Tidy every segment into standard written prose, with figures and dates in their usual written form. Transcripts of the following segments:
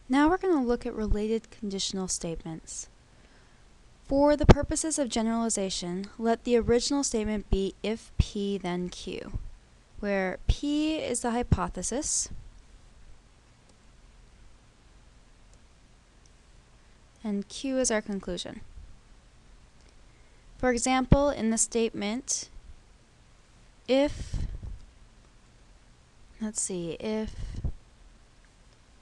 Now we're going to look at related conditional statements. For the purposes of generalization, let the original statement be if P then Q, where P is the hypothesis and Q is our conclusion. For example, in the statement, if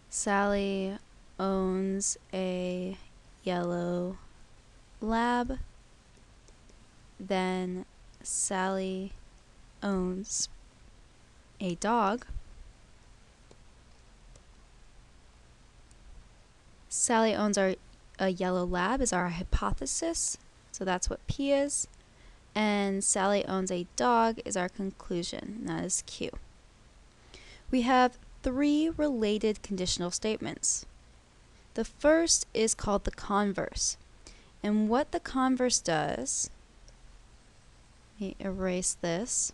Sally owns a yellow lab, then Sally owns a dog. Sally owns a yellow lab is our hypothesis, so that's what P is. And Sally owns a dog is our conclusion, and that is Q. We have three related conditional statements. The first is called the converse. And what the converse does, let me erase this.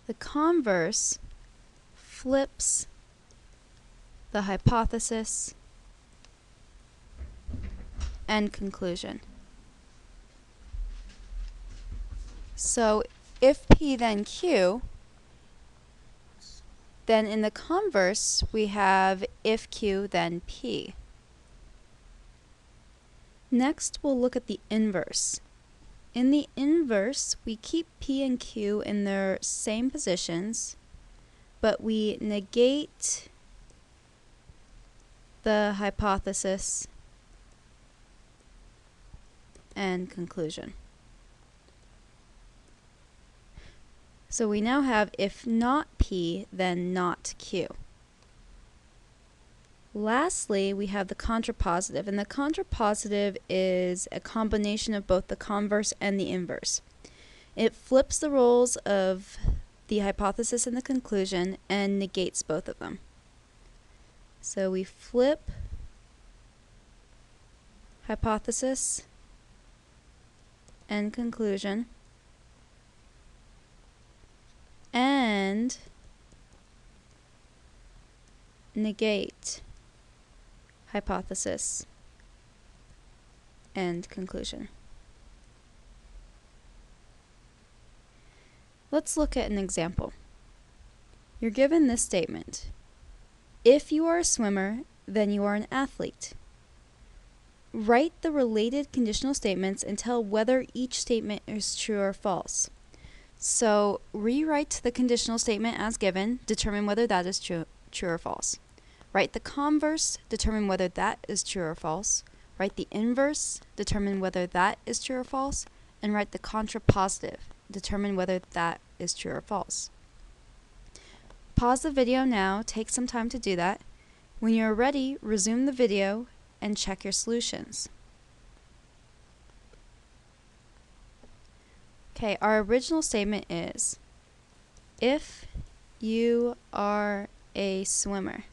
The converse flips the hypothesis and conclusion. So if P then Q, then in the converse we have if Q then P. Next we'll look at the inverse. In the inverse we keep P and Q in their same positions, but we negate the hypothesis and conclusion. So we now have if not P, then not Q. Lastly, we have the contrapositive, and the contrapositive is a combination of both the converse and the inverse. It flips the roles of the hypothesis and the conclusion and negates both of them. So we flip hypothesis and conclusion and negate hypothesis and conclusion. Let's look at an example. You're given this statement. If you are a swimmer, then you are an athlete. Write the related conditional statements and tell whether each statement is true or false. So rewrite the conditional statement as given, determine whether that is true or false. Write the converse, determine whether that is true or false. Write the inverse, determine whether that is true or false. And write the contrapositive, determine whether that is true or false. Pause the video now, take some time to do that. When you're ready, resume the video and check your solutions. Okay, our original statement is, if you are a swimmer,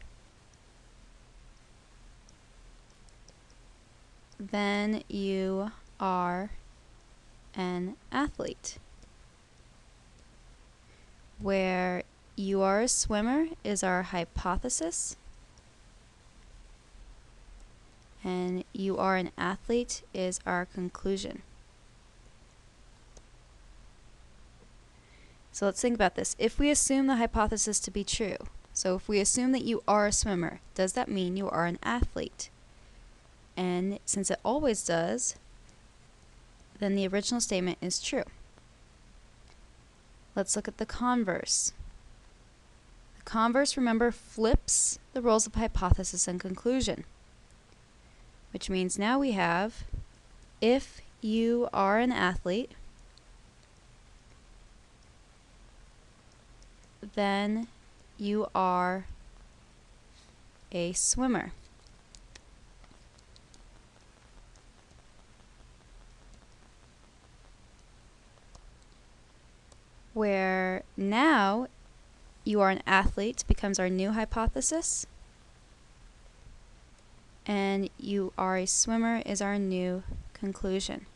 then you are an athlete. Where you are a swimmer is our hypothesis, and you are an athlete is our conclusion. So let's think about this. If we assume the hypothesis to be true, so if we assume that you are a swimmer, does that mean you are an athlete? And since it always does, then the original statement is true. Let's look at the converse. The converse, remember, flips the roles of hypothesis and conclusion, which means now we have, if you are an athlete, then you are a swimmer. Where now you are an athlete becomes our new hypothesis, and you are a swimmer is our new conclusion.